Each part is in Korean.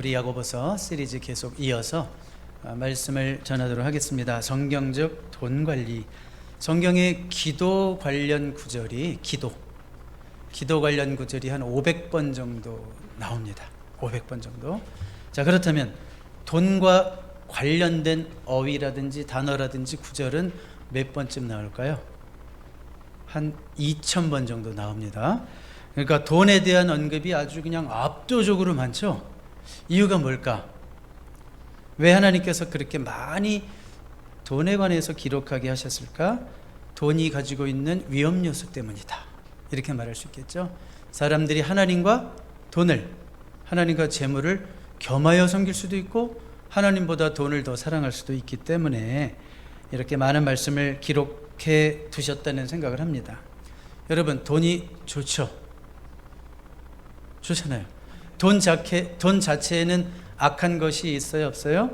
우리 야고보서 시리즈 계속 이어서 말씀을 전하도록 하겠습니다. 성경적 돈 관리. 성경의 기도 관련 구절이 기도 관련 구절이 한 500번 정도 나옵니다. 500번 정도. 자, 그렇다면 돈과 관련된 어휘라든지 단어라든지 구절은 몇 번쯤 나올까요? 한 2000번 정도 나옵니다. 그러니까 돈에 대한 언급이 아주 그냥 압도적으로 많죠. 이유가 뭘까? 왜 하나님께서 그렇게 많이 돈에 관해서 기록하게 하셨을까? 돈이 가지고 있는 위험 요소 때문이다, 이렇게 말할 수 있겠죠. 사람들이 하나님과 재물을 겸하여 섬길 수도 있고 하나님보다 돈을 더 사랑할 수도 있기 때문에 이렇게 많은 말씀을 기록해 두셨다는 생각을 합니다. 여러분, 돈이 좋잖아요. 돈 자체에는 악한 것이 있어요, 없어요?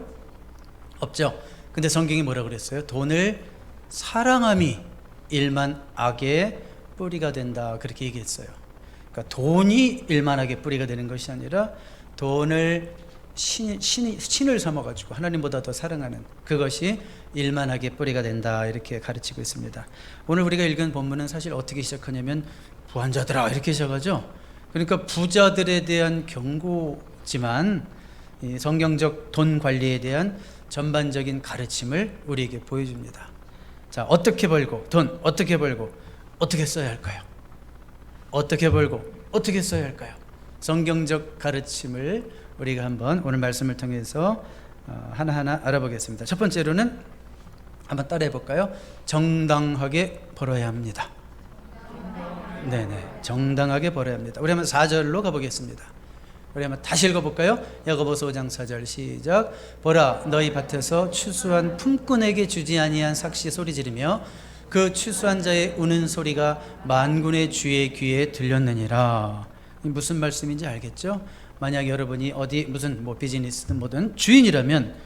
없죠. 근데 성경이 뭐라고 그랬어요? 돈을 사랑함이 일만 악의 뿌리가 된다, 그렇게 얘기했어요. 그러니까 돈이 일만 악의 뿌리가 되는 것이 아니라 돈을 신을 삼아가지고 하나님보다 더 사랑하는 그것이 일만 악의 뿌리가 된다, 이렇게 가르치고 있습니다. 오늘 우리가 읽은 본문은 사실 어떻게 시작하냐면 부한자들아, 이렇게 시작하죠. 그러니까 부자들에 대한 경고지만 이 성경적 돈 관리에 대한 전반적인 가르침을 우리에게 보여줍니다. 자, 어떻게 벌고 돈 어떻게 벌고 어떻게 써야 할까요? 어떻게 벌고 어떻게 써야 할까요? 성경적 가르침을 우리가 한번 오늘 말씀을 통해서 하나하나 알아보겠습니다. 첫 번째로는 한번 따라해 볼까요? 정당하게 벌어야 합니다. 네네, 정당하게 벌어야 합니다. 우리 한번 4절로 가보겠습니다. 우리 한번 다시 읽어볼까요? 야고보서 5장 4절 시작. 보라, 너희 밭에서 추수한 품꾼에게 주지 아니한 삭시 소리 지르며 그 추수한 자의 우는 소리가 만군의 주의 귀에 들렸느니라. 무슨 말씀인지 알겠죠? 만약 여러분이 어디 무슨 비즈니스든 뭐든 주인이라면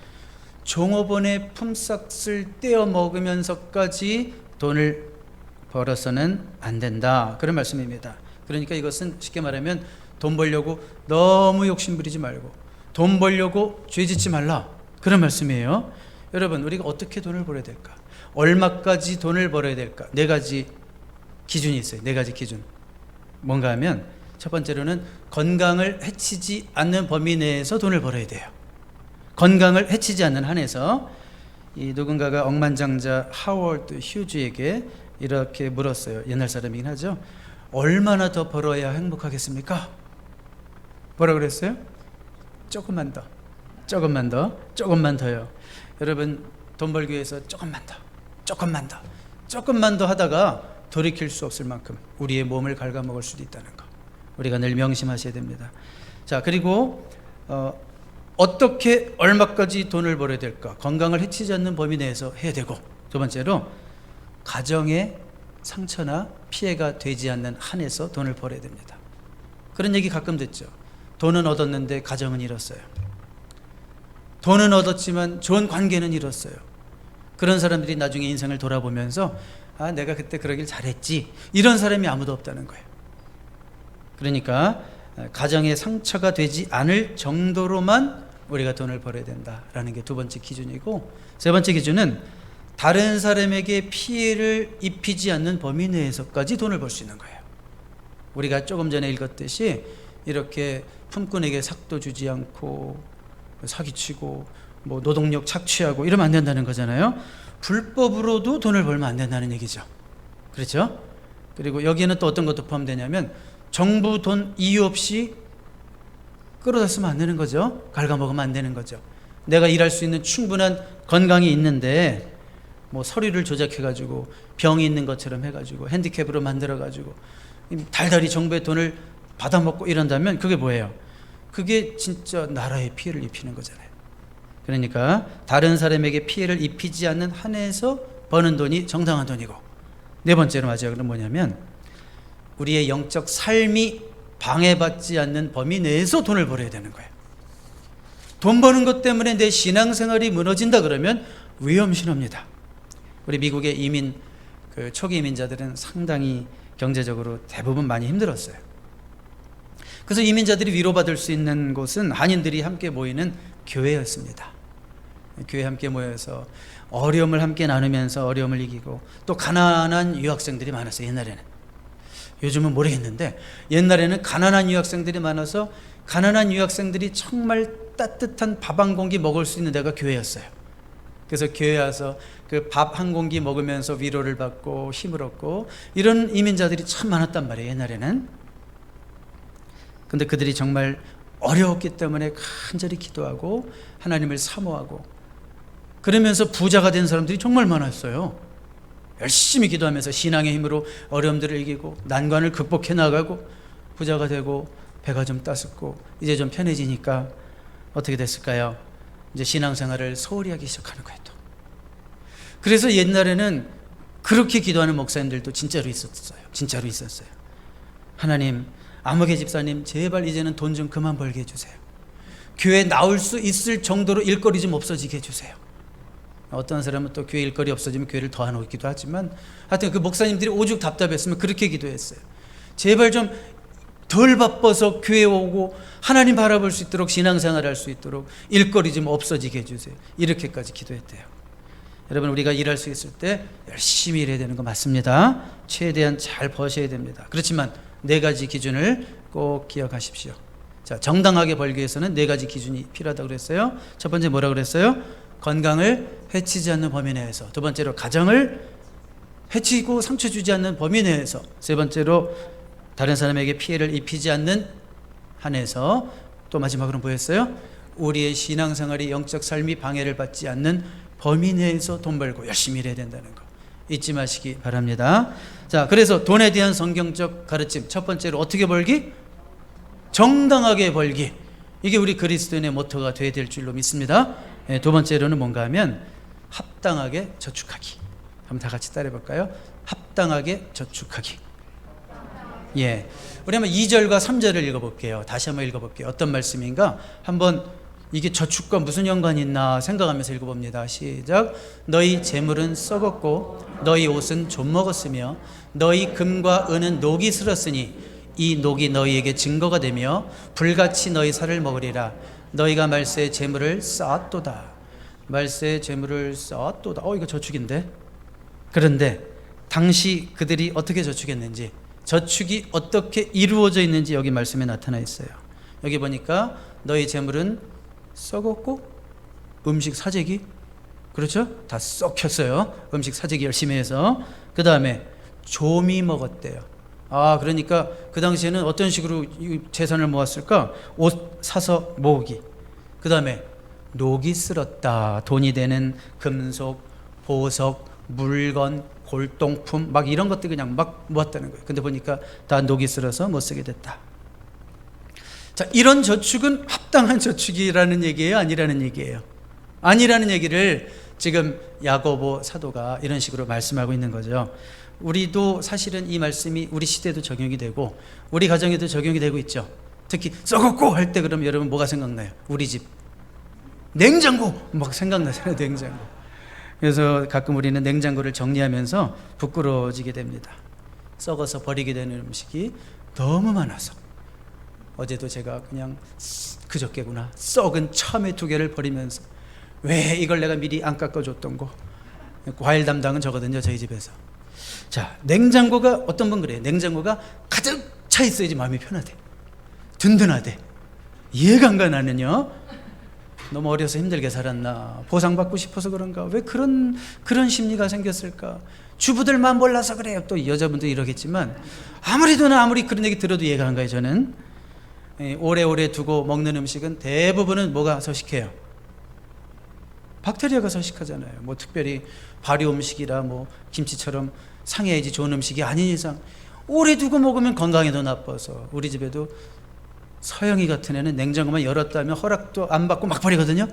종업원의 품삯을 떼어 먹으면서까지 돈을 벌어서는 안 된다, 그런 말씀입니다. 그러니까 이것은 쉽게 말하면 돈 벌려고 너무 욕심 부리지 말고 돈 벌려고 죄 짓지 말라, 그런 말씀이에요. 여러분, 우리가 어떻게 돈을 벌어야 될까? 얼마까지 돈을 벌어야 될까? 4가지 기준이 있어요. 4가지 기준. 뭔가 하면 첫 번째로는 건강을 해치지 않는 범위 내에서 돈을 벌어야 돼요. 건강을 해치지 않는 한에서. 이 누군가가 억만장자 하워드 휴즈에게 이렇게 물었어요. 옛날 사람이긴 하죠. 얼마나 더 벌어야 행복하겠습니까? 뭐라 그랬어요? 조금만 더요. 여러분, 돈 벌기 위해서 조금만 더 하다가 돌이킬 수 없을 만큼 우리의 몸을 갉아먹을 수도 있다는 거, 우리가 늘 명심하셔야 됩니다. 자, 그리고 어떻게 얼마까지 돈을 벌어야 될까? 건강을 해치지 않는 범위 내에서 해야 되고, 두 번째로 가정에 상처나 피해가 되지 않는 한에서 돈을 벌어야 됩니다. 그런 얘기 가끔 듣죠. 돈은 얻었는데 가정은 잃었어요. 돈은 얻었지만 좋은 관계는 잃었어요. 그런 사람들이 나중에 인생을 돌아보면서 내가 그때 그러길 잘했지, 이런 사람이 아무도 없다는 거예요. 그러니까 가정에 상처가 되지 않을 정도로만 우리가 돈을 벌어야 된다라는 게 두 번째 기준이고, 세 번째 기준은 다른 사람에게 피해를 입히지 않는 범위 내에서까지 돈을 벌 수 있는 거예요. 우리가 조금 전에 읽었듯이 이렇게 품꾼에게 삭도 주지 않고 사기치고 노동력 착취하고 이러면 안 된다는 거잖아요. 불법으로도 돈을 벌면 안 된다는 얘기죠. 그렇죠? 그리고 여기에는 또 어떤 것도 포함되냐면 정부 돈 이유 없이 끌어다 쓰면 안 되는 거죠. 갉아먹으면 안 되는 거죠. 내가 일할 수 있는 충분한 건강이 있는데 서류를 조작해가지고 병이 있는 것처럼 해가지고 핸디캡으로 만들어가지고 달달이 정부의 돈을 받아먹고 이런다면 그게 뭐예요? 그게 진짜 나라에 피해를 입히는 거잖아요. 그러니까 다른 사람에게 피해를 입히지 않는 한에서 버는 돈이 정당한 돈이고, 네 번째로 마지막으로 뭐냐면 우리의 영적 삶이 방해받지 않는 범위 내에서 돈을 벌어야 되는 거예요. 돈 버는 것 때문에 내 신앙생활이 무너진다 그러면 위험신호입니다. 우리 미국의 초기 이민자들은 상당히 경제적으로 대부분 많이 힘들었어요. 그래서 이민자들이 위로받을 수 있는 곳은 한인들이 함께 모이는 교회였습니다. 교회 함께 모여서 어려움을 함께 나누면서 어려움을 이기고, 또 가난한 유학생들이 많았어요. 옛날에는. 요즘은 모르겠는데 옛날에는 가난한 유학생들이 많아서 가난한 유학생들이 정말 따뜻한 밥 한 공기 먹을 수 있는 데가 교회였어요. 그래서 교회 와서 그 밥 한 공기 먹으면서 위로를 받고 힘을 얻고, 이런 이민자들이 참 많았단 말이에요, 옛날에는. 근데 그들이 정말 어려웠기 때문에 간절히 기도하고 하나님을 사모하고, 그러면서 부자가 된 사람들이 정말 많았어요. 열심히 기도하면서 신앙의 힘으로 어려움들을 이기고 난관을 극복해 나가고 부자가 되고, 배가 좀 따숩고 이제 좀 편해지니까 어떻게 됐을까요? 이제 신앙생활을 소홀히 하기 시작하는 거예요, 또. 그래서 옛날에는 그렇게 기도하는 목사님들도 진짜로 있었어요. 하나님, 아무개 집사님, 제발 이제는 돈 좀 그만 벌게 해주세요. 교회 나올 수 있을 정도로 일거리 좀 없어지게 해주세요. 어떤 사람은 또 교회 일거리 없어지면 교회를 더 안 오기도 하지만, 하여튼 그 목사님들이 오죽 답답했으면 그렇게 기도했어요. 제발 좀 덜 바빠서 교회 오고 하나님 바라볼 수 있도록, 신앙생활 할 수 있도록 일거리 좀 없어지게 해주세요. 이렇게까지 기도했대요. 여러분, 우리가 일할 수 있을 때 열심히 일해야 되는 거 맞습니다. 최대한 잘 버셔야 됩니다. 그렇지만 4가지 기준을 꼭 기억하십시오. 자, 정당하게 벌기 위해서는 4가지 기준이 필요하다고 그랬어요. 첫 번째 뭐라고 그랬어요? 건강을 해치지 않는 범위 내에서. 두 번째로 가정을 해치고 상처 주지 않는 범위 내에서. 세 번째로 다른 사람에게 피해를 입히지 않는 한에서. 또 마지막으로 뭐였어요? 우리의 신앙생활이, 영적 삶이 방해를 받지 않는 범위 내에서 돈 벌고 열심히 일해야 된다는 거 잊지 마시기 바랍니다. 자, 그래서 돈에 대한 성경적 가르침, 첫 번째로 어떻게 벌기? 정당하게 벌기. 이게 우리 그리스도인의 모토가 되어야 될 줄로 믿습니다. 두 번째로는 뭔가 하면 합당하게 저축하기. 한번 다 같이 따라해 볼까요? 합당하게 저축하기. 예, 우리 한번 2절과 3절을 읽어볼게요. 다시 한번 읽어볼게요. 어떤 말씀인가? 한번 이게 저축과 무슨 연관이 있나 생각하면서 읽어봅니다. 시작. 너희 재물은 썩었고 너희 옷은 좀 먹었으며 너희 금과 은은 녹이 슬었으니 이 녹이 너희에게 증거가 되며 불같이 너희 살을 먹으리라. 너희가 말세의 재물을 쌓았도다. 말세의 재물을 쌓았도다. 이거 저축인데. 그런데 당시 그들이 어떻게 저축했는지, 저축이 어떻게 이루어져 있는지 여기 말씀에 나타나 있어요. 여기 보니까 너희 재물은 썩었고 음식 사재기, 그렇죠? 다 썩혔어요. 음식 사재기 열심히 해서. 그 다음에 조미 먹었대요. 그러니까 그 당시에는 어떤 식으로 재산을 모았을까? 옷 사서 모으기. 그 다음에 녹이 쓸었다. 돈이 되는 금속, 보석, 물건, 골동품 막 이런 것들 그냥 막 모았다는 거예요. 근데 보니까 다 녹이 쓸어서 못 쓰게 됐다. 자, 이런 저축은 합당한 저축이라는 얘기예요? 아니라는 얘기예요? 아니라는 얘기를 지금 야고보 사도가 이런 식으로 말씀하고 있는 거죠. 우리도 사실은 이 말씀이 우리 시대에도 적용이 되고 우리 가정에도 적용이 되고 있죠. 특히 썩었고 할 때 그러면 여러분 뭐가 생각나요? 우리 집 냉장고 막 생각나잖아요. 냉장고. 그래서 가끔 우리는 냉장고를 정리하면서 부끄러워지게 됩니다. 썩어서 버리게 되는 음식이 너무 많아서. 어제도 제가 그냥 그저께구나, 썩은 참외 2개를 버리면서 왜 이걸 내가 미리 안 깎아줬던 거. 과일 담당은 저거든요, 저희 집에서. 자, 냉장고가 어떤 분 그래요. 냉장고가 가득 차 있어야지 마음이 편하대, 든든하대. 이해가 안 가. 나는요, 너무 어려서 힘들게 살았나, 보상받고 싶어서 그런가, 왜 그런 심리가 생겼을까. 주부들만 몰라서 그래요. 또 여자분도 이러겠지만 아무리 그런 얘기 들어도 이해가 안 가요. 저는 오래오래 두고 먹는 음식은 대부분은 뭐가 서식해요? 박테리아가 서식하잖아요. 뭐 특별히 발효 음식이라 뭐 김치처럼 상해야지 좋은 음식이 아닌 이상 오래 두고 먹으면 건강에도 나빠서. 우리 집에도 서영이 같은 애는 냉장고만 열었다 하면 허락도 안 받고 막 버리거든요.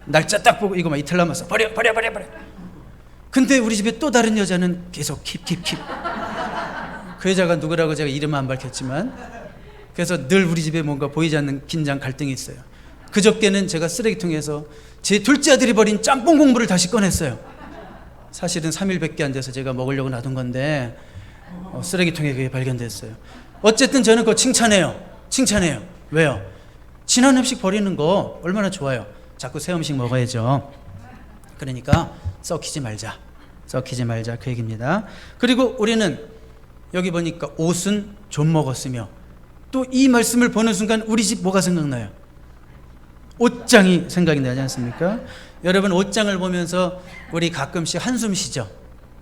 날짜 딱 보고 이거 막 이틀 남았어, 버려. 근데 우리 집에 또 다른 여자는 계속 킵. 그 여자가 누구라고 제가 이름은 안 밝혔지만, 그래서 늘 우리 집에 뭔가 보이지 않는 긴장, 갈등이 있어요. 그저께는 제가 쓰레기통에서 제 둘째 아들이 버린 짬뽕 국물을 다시 꺼냈어요. 사실은 3일밖에 안 돼서 제가 먹으려고 놔둔 건데 쓰레기통에 그게 발견됐어요. 어쨌든 저는 그거 칭찬해요. 칭찬해요. 왜요? 지난 음식 버리는 거 얼마나 좋아요. 자꾸 새 음식 먹어야죠. 그러니까 썩히지 말자. 썩히지 말자 그 얘기입니다. 그리고 우리는 여기 보니까 옷은 좀 먹었으며, 또 이 말씀을 보는 순간 우리 집 뭐가 생각나요? 옷장이 생각이 나지 않습니까? 여러분, 옷장을 보면서 우리 가끔씩 한숨 쉬죠.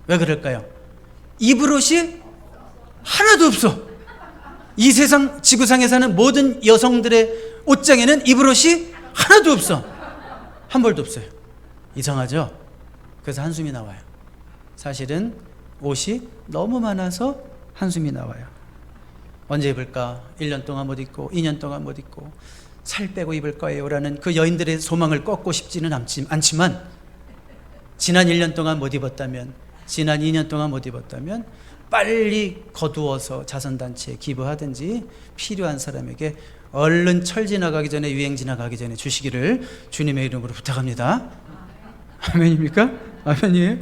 왜 그럴까요? 입을 옷이 하나도 없어. 이 세상 지구상에 사는 모든 여성들의 옷장에는 입을 옷이 하나도 없어. 한 벌도 없어요. 이상하죠? 그래서 한숨이 나와요. 사실은 옷이 너무 많아서 한숨이 나와요. 언제 입을까? 1년 동안 못 입고 2년 동안 못 입고 살 빼고 입을 거예요 라는 그 여인들의 소망을 꺾고 싶지는 않지만, 지난 1년 동안 못 입었다면, 지난 2년 동안 못 입었다면 빨리 거두어서 자선단체에 기부하든지 필요한 사람에게 얼른 철 지나가기 전에, 유행 지나가기 전에 주시기를 주님의 이름으로 부탁합니다. 아멘입니까? 아멘이에요?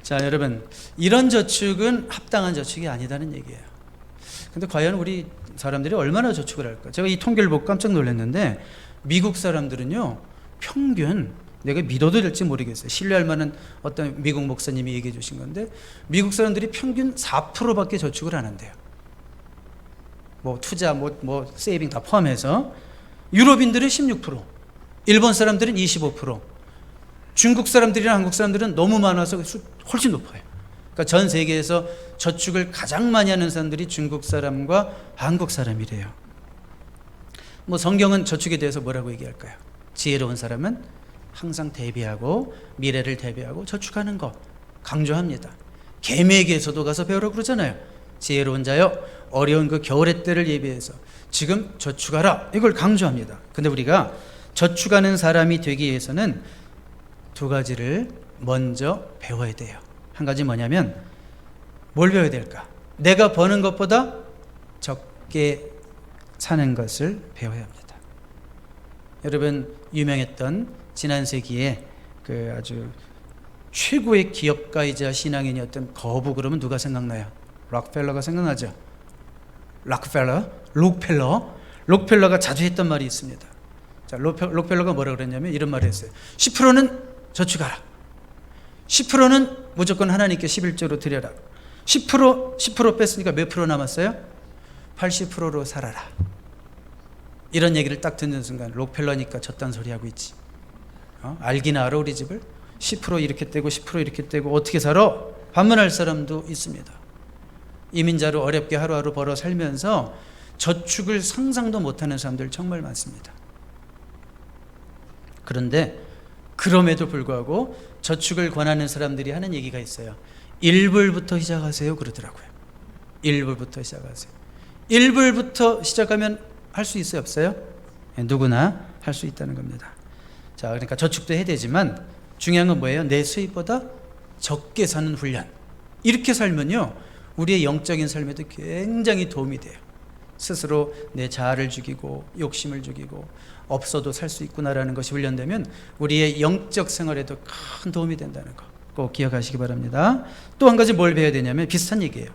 자, 여러분, 이런 저축은 합당한 저축이 아니다는 얘기예요. 근데 과연 우리 사람들이 얼마나 저축을 할까? 제가 이 통계를 보고 깜짝 놀랐는데, 미국 사람들은요, 평균, 내가 믿어도 될지 모르겠어요. 신뢰할 만한 어떤 미국 목사님이 얘기해 주신 건데, 미국 사람들이 평균 4%밖에 저축을 안 한대요. 뭐 투자, 뭐 세이빙 다 포함해서. 유럽인들은 16%, 일본 사람들은 25%, 중국 사람들이나 한국 사람들은 너무 많아서 훨씬 높아요. 그러니까 전 세계에서 저축을 가장 많이 하는 사람들이 중국 사람과 한국 사람이래요. 뭐 성경은 저축에 대해서 뭐라고 얘기할까요? 지혜로운 사람은 항상 대비하고, 미래를 대비하고 저축하는 거 강조합니다. 계명에게서도 가서 배우라고 그러잖아요. 지혜로운 자여, 어려운 그 겨울의 때를 예비해서 지금 저축하라, 이걸 강조합니다. 근데 우리가 저축하는 사람이 되기 위해서는 두 가지를 먼저 배워야 돼요. 한 가지 뭐냐면, 뭘 배워야 될까? 내가 버는 것보다 적게 사는 것을 배워야 합니다. 여러분, 유명했던 지난 세기에 그 아주 최고의 기업가이자 신앙인이었던 거부 그러면 누가 생각나요? 록펠러가 생각나죠? 록펠러가 자주 했던 말이 있습니다. 자, 록펠러가 뭐라고 그랬냐면 이런 말을 했어요. 10%는 저축하라. 10%는 무조건 하나님께 11조로 드려라. 10% 뺐으니까 몇 프로 남았어요? 80%로 살아라. 이런 얘기를 딱 듣는 순간, 록펠러니까 저딴 소리 하고 있지. 알기나 알아 우리 집을? 10% 이렇게 떼고 10% 이렇게 떼고 어떻게 살아? 반문할 사람도 있습니다. 이민자로 어렵게 하루하루 벌어 살면서 저축을 상상도 못하는 사람들 정말 많습니다. 그런데 그럼에도 불구하고 저축을 권하는 사람들이 하는 얘기가 있어요. 1불부터 시작하세요 그러더라고요. 1불부터 시작하세요. 1불부터 시작하면 할 수 있어요 없어요? 누구나 할 수 있다는 겁니다. 자, 그러니까 저축도 해야 되지만 중요한 건 뭐예요? 내 수입보다 적게 사는 훈련. 이렇게 살면요, 우리의 영적인 삶에도 굉장히 도움이 돼요. 스스로 내 자아를 죽이고 욕심을 죽이고 없어도 살 수 있구나라는 것이 훈련되면 우리의 영적 생활에도 큰 도움이 된다는 거 꼭 기억하시기 바랍니다. 또 한 가지 뭘 배워야 되냐면 비슷한 얘기예요.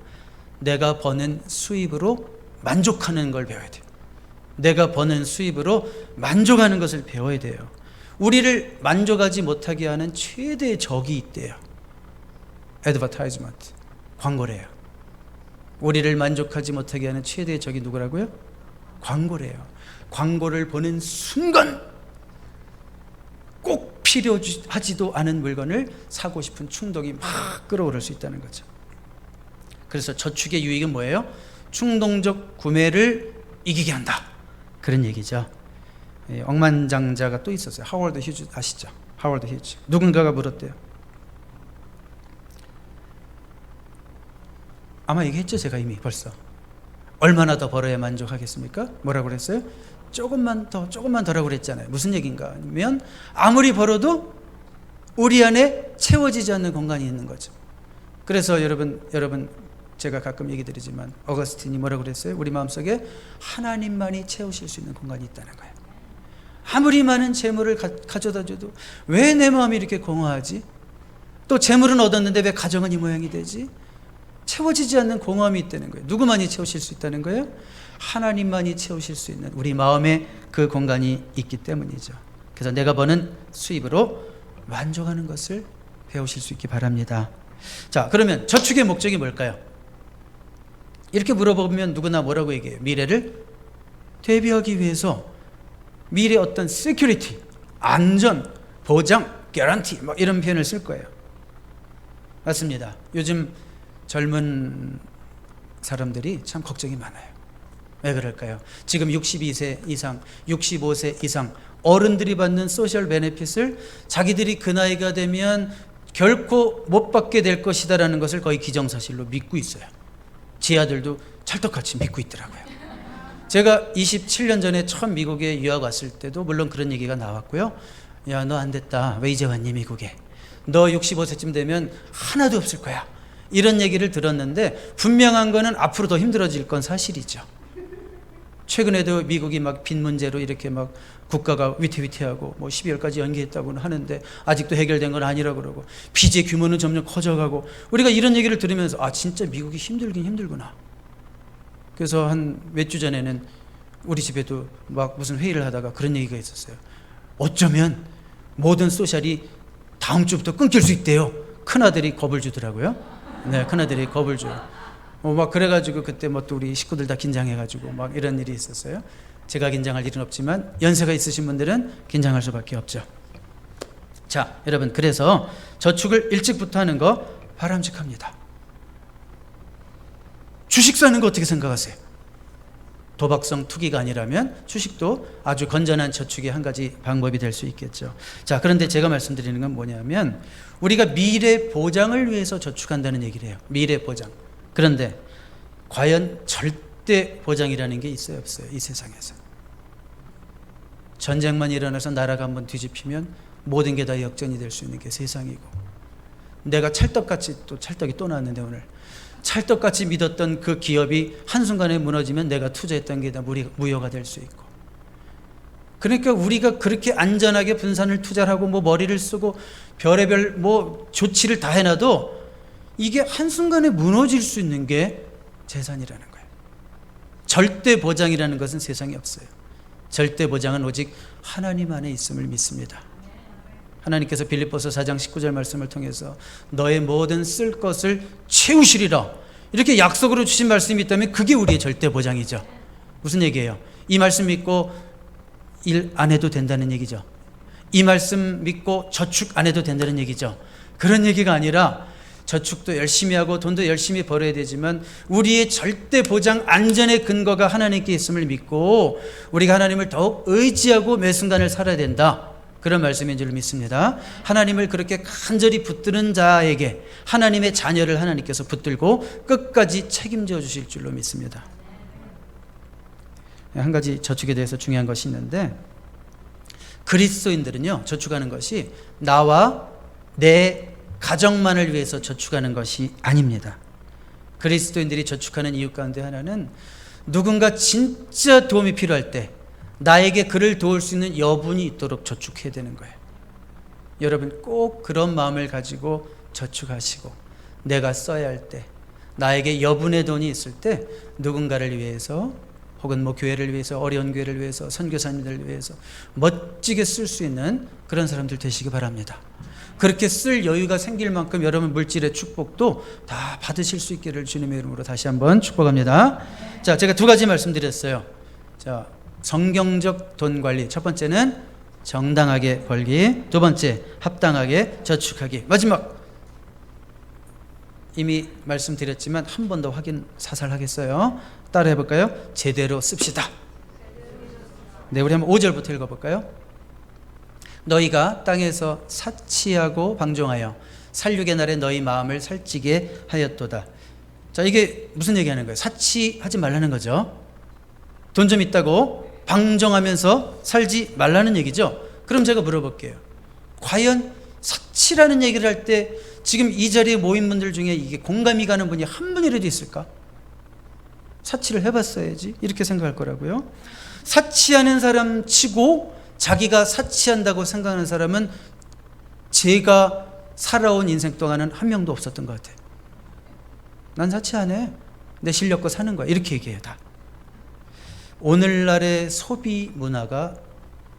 내가 버는 수입으로 만족하는 걸 배워야 돼요. 내가 버는 수입으로 만족하는 것을 배워야 돼요. 우리를 만족하지 못하게 하는 최대의 적이 있대요. 애드버타이즈먼트, 광고래요. 우리를 만족하지 못하게 하는 최대의 적이 누구라고요? 광고래요. 광고를 보는 순간 꼭 필요하지도 않은 물건을 사고 싶은 충동이 막 끌어오를 수 있다는 거죠. 그래서 저축의 유익은 뭐예요? 충동적 구매를 이기게 한다, 그런 얘기죠. 억만장자가 또 있었어요. 하워드 휴즈 아시죠? 하워드 휴즈. 누군가가 물었대요. 아마 얘기했죠, 제가 이미 벌써. 얼마나 더 벌어야 만족하겠습니까? 뭐라고 그랬어요? 조금만 더라고 그랬잖아요. 무슨 얘기인가 하면, 아무리 벌어도 우리 안에 채워지지 않는 공간이 있는 거죠. 그래서 여러분 제가 가끔 얘기 드리지만 어거스틴이 뭐라고 그랬어요? 우리 마음속에 하나님만이 채우실 수 있는 공간이 있다는 거예요. 아무리 많은 재물을 가져다 줘도 왜 내 마음이 이렇게 공허하지? 또 재물은 얻었는데 왜 가정은 이 모양이 되지? 채워지지 않는 공허함이 있다는 거예요. 누구만이 채우실 수 있다는 거예요? 하나님만이 채우실 수 있는 우리 마음에 그 공간이 있기 때문이죠. 그래서 내가 버는 수입으로 만족하는 것을 배우실 수 있기 바랍니다. 자, 그러면 저축의 목적이 뭘까요? 이렇게 물어보면 누구나 뭐라고 얘기해요? 미래를 대비하기 위해서, 미래 어떤 시큐리티, 안전, 보장, 개런티 뭐 이런 표현을 쓸 거예요. 맞습니다. 요즘 젊은 사람들이 참 걱정이 많아요. 왜 그럴까요? 지금 62세 이상, 65세 이상 어른들이 받는 소셜 베네핏을 자기들이 그 나이가 되면 결코 못 받게 될 것이다라는 것을 거의 기정사실로 믿고 있어요. 제 아들도 찰떡같이 믿고 있더라고요. 제가 27년 전에 처음 미국에 유학 왔을 때도 물론 그런 얘기가 나왔고요. 야, 너 안 됐다. 왜 이제 왔니 미국에? 너 65세쯤 되면 하나도 없을 거야. 이런 얘기를 들었는데 분명한 거는 앞으로 더 힘들어질 건 사실이죠. 최근에도 미국이 막 빚 문제로 이렇게 막 국가가 위태위태하고 뭐 12월까지 연기했다고는 하는데 아직도 해결된 건 아니라고 그러고 빚의 규모는 점점 커져가고, 우리가 이런 얘기를 들으면서 아, 진짜 미국이 힘들긴 힘들구나. 그래서 한 몇 주 전에는 우리 집에도 막 무슨 회의를 하다가 그런 얘기가 있었어요. 어쩌면 모든 소셜이 다음 주부터 끊길 수 있대요. 큰아들이 겁을 주더라고요. 네, 큰아들이 겁을 줘요. 막 그래가지고 그때 뭐 또 우리 식구들 다 긴장해가지고 막 이런 일이 있었어요. 제가 긴장할 일은 없지만 연세가 있으신 분들은 긴장할 수밖에 없죠. 자, 여러분, 그래서 저축을 일찍부터 하는 거 바람직합니다. 주식 사는 거 어떻게 생각하세요? 도박성 투기가 아니라면 주식도 아주 건전한 저축의 한 가지 방법이 될 수 있겠죠. 자, 그런데 제가 말씀드리는 건 뭐냐면 우리가 미래 보장을 위해서 저축한다는 얘기를 해요. 미래 보장. 그런데 과연 절대 보장이라는 게 있어요, 없어요? 이 세상에서. 전쟁만 일어나서 나라가 한번 뒤집히면 모든 게 다 역전이 될 수 있는 게 세상이고, 내가 찰떡같이 또 찰떡이 또 나왔는데 오늘 찰떡같이 믿었던 그 기업이 한순간에 무너지면 내가 투자했던 게 다 무효가 될 수 있고, 그러니까 우리가 그렇게 안전하게 분산을 투자를 하고 뭐 머리를 쓰고 별의별 뭐 조치를 다 해놔도 이게 한순간에 무너질 수 있는 게 재산이라는 거예요. 절대 보장이라는 것은 세상에 없어요. 절대 보장은 오직 하나님 안에 있음을 믿습니다. 하나님께서 빌립보서 4장 19절 말씀을 통해서 너의 모든 쓸 것을 채우시리라 이렇게 약속으로 주신 말씀이 있다면 그게 우리의 절대 보장이죠. 무슨 얘기예요? 이 말씀 믿고 일 안 해도 된다는 얘기죠. 이 말씀 믿고 저축 안 해도 된다는 얘기죠. 그런 얘기가 아니라 저축도 열심히 하고 돈도 열심히 벌어야 되지만 우리의 절대 보장 안전의 근거가 하나님께 있음을 믿고 우리가 하나님을 더욱 의지하고 매 순간을 살아야 된다. 그런 말씀인 줄 믿습니다. 하나님을 그렇게 간절히 붙드는 자에게 하나님의 자녀를 하나님께서 붙들고 끝까지 책임져 주실 줄로 믿습니다. 한 가지 저축에 대해서 중요한 것이 있는데, 그리스도인들은요, 저축하는 것이 나와 내 가정만을 위해서 저축하는 것이 아닙니다. 그리스도인들이 저축하는 이유 가운데 하나는 누군가 진짜 도움이 필요할 때 나에게 그를 도울 수 있는 여분이 있도록 저축해야 되는 거예요. 여러분 꼭 그런 마음을 가지고 저축하시고, 내가 써야 할 때, 나에게 여분의 돈이 있을 때 누군가를 위해서 혹은 뭐 교회를 위해서, 어려운 교회를 위해서, 선교사님들을 위해서 멋지게 쓸 수 있는 그런 사람들 되시기 바랍니다. 그렇게 쓸 여유가 생길 만큼 여러분 물질의 축복도 다 받으실 수 있기를 주님의 이름으로 다시 한번 축복합니다. 자, 제가 두 가지 말씀드렸어요. 자, 성경적 돈 관리. 첫 번째는 정당하게 벌기, 두 번째 합당하게 저축하기. 마지막 이미 말씀드렸지만 한 번 더 확인 사살하겠어요. 따라해 볼까요? 제대로 씁시다. 네, 우리 한번 5절부터 읽어볼까요? 너희가 땅에서 사치하고 방종하여 살육의 날에 너희 마음을 살찌게 하였도다. 자, 이게 무슨 얘기하는 거예요? 사치하지 말라는 거죠. 돈 좀 있다고 방종하면서 살지 말라는 얘기죠. 그럼 제가 물어볼게요. 과연 사치라는 얘기를 할 때 지금 이 자리에 모인 분들 중에 이게 공감이 가는 분이 한 분이라도 있을까? 사치를 해봤어야지 이렇게 생각할 거라고요. 사치하는 사람 치고 자기가 사치한다고 생각하는 사람은 제가 살아온 인생 동안은 한 명도 없었던 것 같아요. 난 사치 안 해. 내 실력껏 사는 거야. 이렇게 얘기해요, 다. 오늘날의 소비 문화가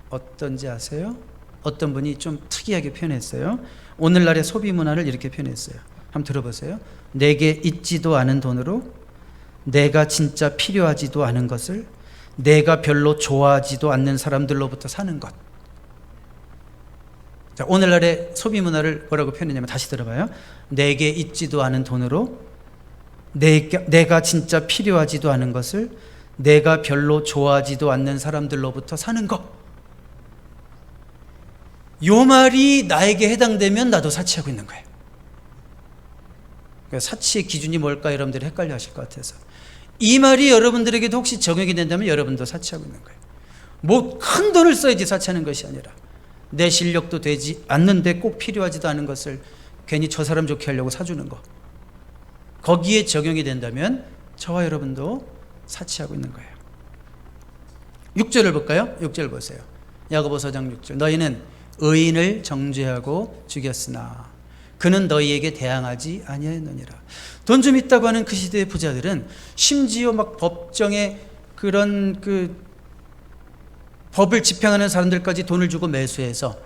어떤지 아세요? 어떤 분이 좀 특이하게 표현했어요. 오늘날의 소비 문화를 이렇게 표현했어요. 한번 들어보세요. 내게 있지도 않은 돈으로 내가 진짜 필요하지도 않은 것을 내가 별로 좋아하지도 않는 사람들로부터 사는 것. 자, 오늘날의 소비 문화를 뭐라고 표현했냐면, 다시 들어봐요. 내게 있지도 않은 돈으로 내가 진짜 필요하지도 않은 것을 내가 별로 좋아하지도 않는 사람들로부터 사는 것. 요 말이 나에게 해당되면 나도 사치하고 있는 거예요. 그러니까 사치의 기준이 뭘까 여러분들이 헷갈려 하실 것 같아서, 이 말이 여러분들에게도 혹시 적용이 된다면 여러분도 사치하고 있는 거예요. 뭐 큰 돈을 써야지 사치하는 것이 아니라 내 실력도 되지 않는데 꼭 필요하지도 않은 것을 괜히 저 사람 좋게 하려고 사주는 거, 거기에 적용이 된다면 저와 여러분도 사치하고 있는 거예요. 6절을 볼까요? 6절 보세요. 야고보서 4장 6절. 너희는 의인을 정죄하고 죽였으나 그는 너희에게 대항하지 아니하였느니라. 돈 좀 있다고 하는 그 시대의 부자들은 심지어 막 법정에 그런 법을 집행하는 사람들까지 돈을 주고 매수해서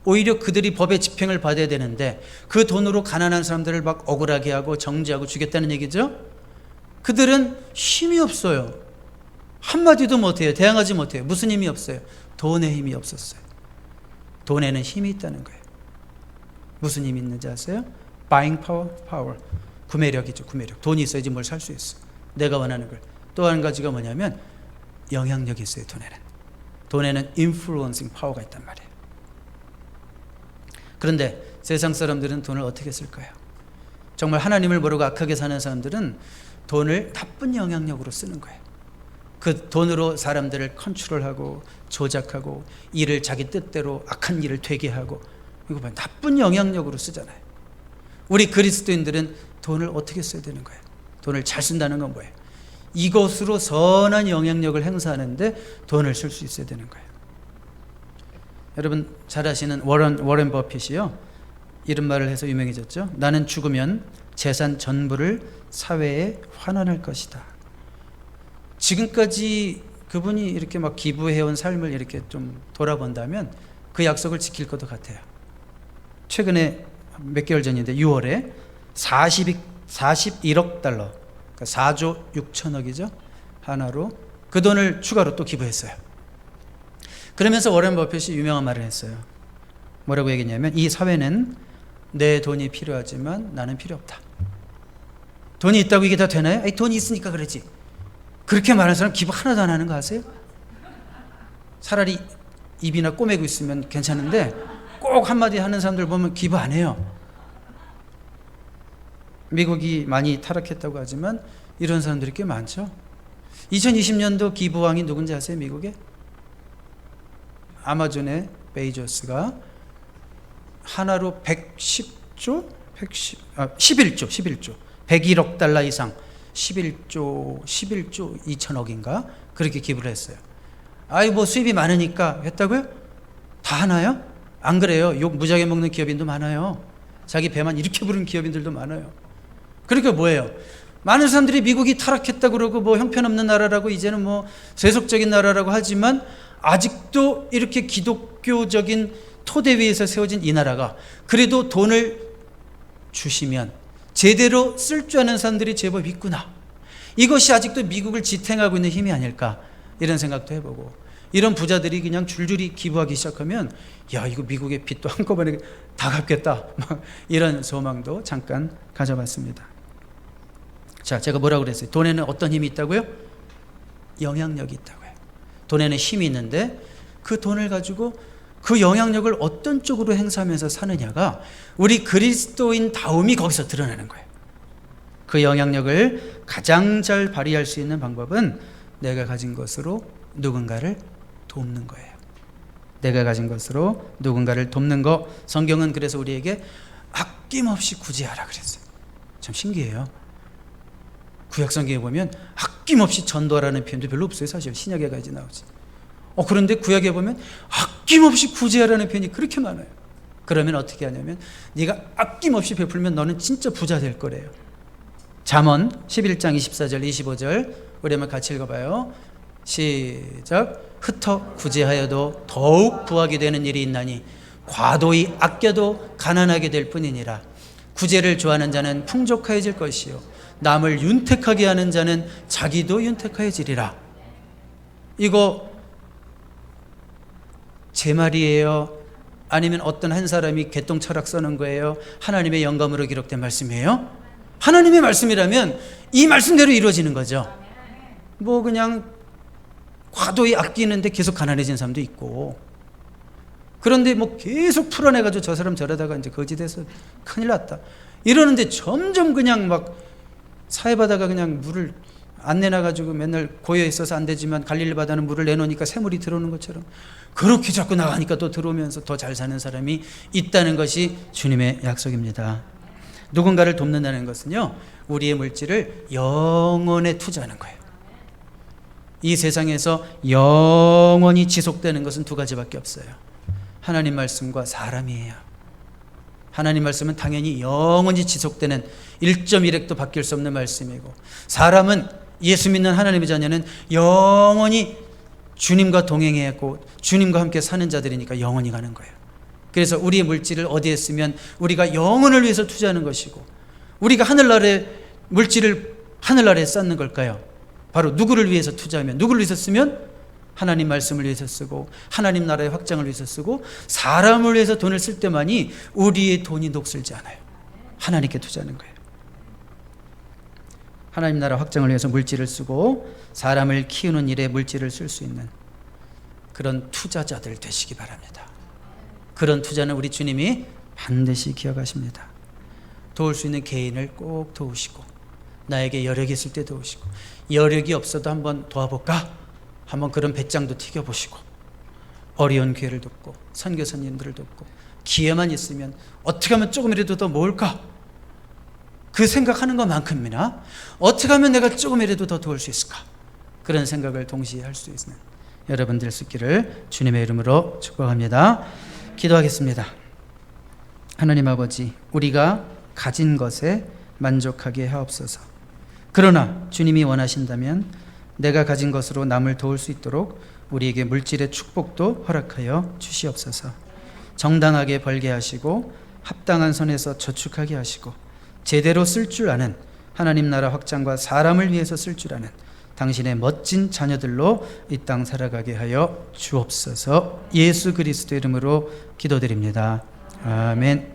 오히려 그들이 법의 집행을 받아야 되는데 그 돈으로 가난한 사람들을 막 억울하게 하고 정죄하고 죽였다는 얘기죠. 그들은 힘이 없어요. 한마디도 못해요. 대항하지 못해요. 무슨 힘이 없어요? 돈의 힘이 없었어요. 돈에는 힘이 있다는 거예요. 무슨 힘이 있는지 아세요? Buying power. 구매력이죠. 구매력. 돈이 있어야지 뭘 살 수 있어. 내가 원하는 걸. 또 한 가지가 뭐냐면 영향력이 있어요. 돈에는 influencing power가 있단 말이에요. 그런데 세상 사람들은 돈을 어떻게 쓸까요? 정말 하나님을 모르고 악하게 사는 사람들은 돈을 나쁜 영향력으로 쓰는 거예요. 그 돈으로 사람들을 컨트롤하고 조작하고 일을 자기 뜻대로 악한 일을 되게 하고, 이거 봐, 나쁜 영향력으로 쓰잖아요. 우리 그리스도인들은 돈을 어떻게 써야 되는 거예요? 돈을 잘 쓴다는 건 뭐예요? 이것으로 선한 영향력을 행사하는데 돈을 쓸 수 있어야 되는 거예요. 여러분 잘 아시는 워런 버핏이요, 이런 말을 해서 유명해졌죠. 나는 죽으면 재산 전부를 사회에 환원할 것이다. 지금까지 그분이 이렇게 막 기부해온 삶을 이렇게 좀 돌아본다면 그 약속을 지킬 것도 같아요. 최근에 몇 개월 전인데 6월에 41억 달러, 그러니까 4조 6천억이죠. 하나로 그 돈을 추가로 또 기부했어요. 그러면서 워런 버핏이 유명한 말을 했어요. 뭐라고 얘기했냐면, 이 사회는 내 돈이 필요하지만 나는 필요 없다. 돈이 있다고 이게 다 되나요? 아니, 돈이 있으니까 그러지. 그렇게 말하는 사람 기부 하나도 안 하는 거 아세요? 차라리 입이나 꼬매고 있으면 괜찮은데 꼭 한마디 하는 사람들 보면 기부 안 해요. 미국이 많이 타락했다고 하지만 이런 사람들이 꽤 많죠. 2020년도 기부왕이 누군지 아세요? 미국에? 아마존의 베이조스가 하나로 11조 101억 달러 이상, 11조 2천억인가 그렇게 기부를 했어요. 아이 뭐 수입이 많으니까 했다고요? 다 하나요? 안 그래요. 욕 무지하게 먹는 기업인도 많아요. 자기 배만 이렇게 부른 기업인들도 많아요. 그러니까 뭐예요? 많은 사람들이 미국이 타락했다 그러고 뭐 형편없는 나라라고 이제는 뭐 세속적인 나라라고 하지만 아직도 이렇게 기독교적인 토대 위에서 세워진 이 나라가 그래도 돈을 주시면 제대로 쓸 줄 아는 사람들이 제법 있구나. 이것이 아직도 미국을 지탱하고 있는 힘이 아닐까, 이런 생각도 해보고, 이런 부자들이 그냥 줄줄이 기부하기 시작하면 야, 이거 미국의 빚도 한꺼번에 다 갚겠다, 막 이런 소망도 잠깐 가져봤습니다. 자, 제가 뭐라고 그랬어요? 돈에는 어떤 힘이 있다고요? 영향력이 있다고요. 돈에는 힘이 있는데 그 돈을 가지고 그 영향력을 어떤 쪽으로 행사하면서 사느냐가 우리 그리스도인다움이 거기서 드러나는 거예요. 그 영향력을 가장 잘 발휘할 수 있는 방법은 내가 가진 것으로 누군가를 돕는 거예요. 내가 가진 것으로 누군가를 돕는 거. 성경은 그래서 우리에게 아낌없이 구제하라 그랬어요. 참 신기해요. 구약 성경에 보면 아낌없이 전도하라는 표현도 별로 없어요. 사실 신약에 가야지 나오지. 그런데 구약에 보면 아낌없이 구제하라는 표현이 그렇게 많아요. 그러면 어떻게 하냐면, 네가 아낌없이 베풀면 너는 진짜 부자 될 거래요. 잠언 11장 24절 25절 우리 한번 같이 읽어봐요. 시작. 흩어 구제하여도 더욱 부하게 되는 일이 있나니 과도히 아껴도 가난하게 될 뿐이니라. 구제를 좋아하는 자는 풍족하여질 것이요 남을 윤택하게 하는 자는 자기도 윤택하여지리라. 이거 제 말이에요? 아니면 어떤 한 사람이 개똥 철학 써는 거예요? 하나님의 영감으로 기록된 말씀이에요? 하나님의 말씀이라면 이 말씀대로 이루어지는 거죠. 뭐 그냥 과도히 아끼는데 계속 가난해진 사람도 있고, 그런데 뭐 계속 풀어내가지고 저 사람 저러다가 이제 거지돼서 큰일 났다 이러는데 점점 그냥 막 사해바다가 그냥 물을 안 내놔가지고 맨날 고여 있어서 안 되지만 갈릴리 바다는 물을 내놓으니까 새물이 들어오는 것처럼 그렇게 자꾸 나가니까 또 들어오면서 더 잘 사는 사람이 있다는 것이 주님의 약속입니다. 누군가를 돕는다는 것은요, 우리의 물질을 영원에 투자하는 거예요. 이 세상에서 영원히 지속되는 것은 두 가지밖에 없어요. 하나님 말씀과 사람이에요. 하나님 말씀은 당연히 영원히 지속되는 1.1핵도 바뀔 수 없는 말씀이고, 사람은, 예수 믿는 하나님의 자녀는 영원히 주님과 동행했고 주님과 함께 사는 자들이니까 영원히 가는 거예요. 그래서 우리의 물질을 어디에 쓰면 우리가 영혼을 위해서 투자하는 것이고, 우리가 하늘나라의 물질을 하늘나라에 쌓는 걸까요? 바로 누구를 위해서 투자하면, 누구를 위해서 쓰면 하나님 말씀을 위해서 쓰고 하나님 나라의 확장을 위해서 쓰고, 사람을 위해서 돈을 쓸 때만이 우리의 돈이 녹슬지 않아요. 하나님께 투자하는 거예요. 하나님 나라 확장을 위해서 물질을 쓰고 사람을 키우는 일에 물질을 쓸 수 있는 그런 투자자들 되시기 바랍니다. 그런 투자는 우리 주님이 반드시 기억하십니다. 도울 수 있는 개인을 꼭 도우시고, 나에게 여력이 있을 때 도우시고, 여력이 없어도 한번 도와볼까? 한번 그런 배짱도 튀겨보시고, 어려운 교회를 돕고 선교사님들을 돕고, 기회만 있으면 어떻게 하면 조금이라도 더 모을까? 그 생각하는 것만큼이나 어떻게 하면 내가 조금이라도 더 도울 수 있을까? 그런 생각을 동시에 할 수 있는 여러분들 수 있기를 주님의 이름으로 축복합니다. 기도하겠습니다. 하나님 아버지, 우리가 가진 것에 만족하게 하옵소서. 그러나 주님이 원하신다면 내가 가진 것으로 남을 도울 수 있도록 우리에게 물질의 축복도 허락하여 주시옵소서. 정당하게 벌게 하시고 합당한 선에서 저축하게 하시고 제대로 쓸 줄 아는, 하나님 나라 확장과 사람을 위해서 쓸 줄 아는 당신의 멋진 자녀들로 이 땅 살아가게 하여 주옵소서. 예수 그리스도 이름으로 기도드립니다. 아멘.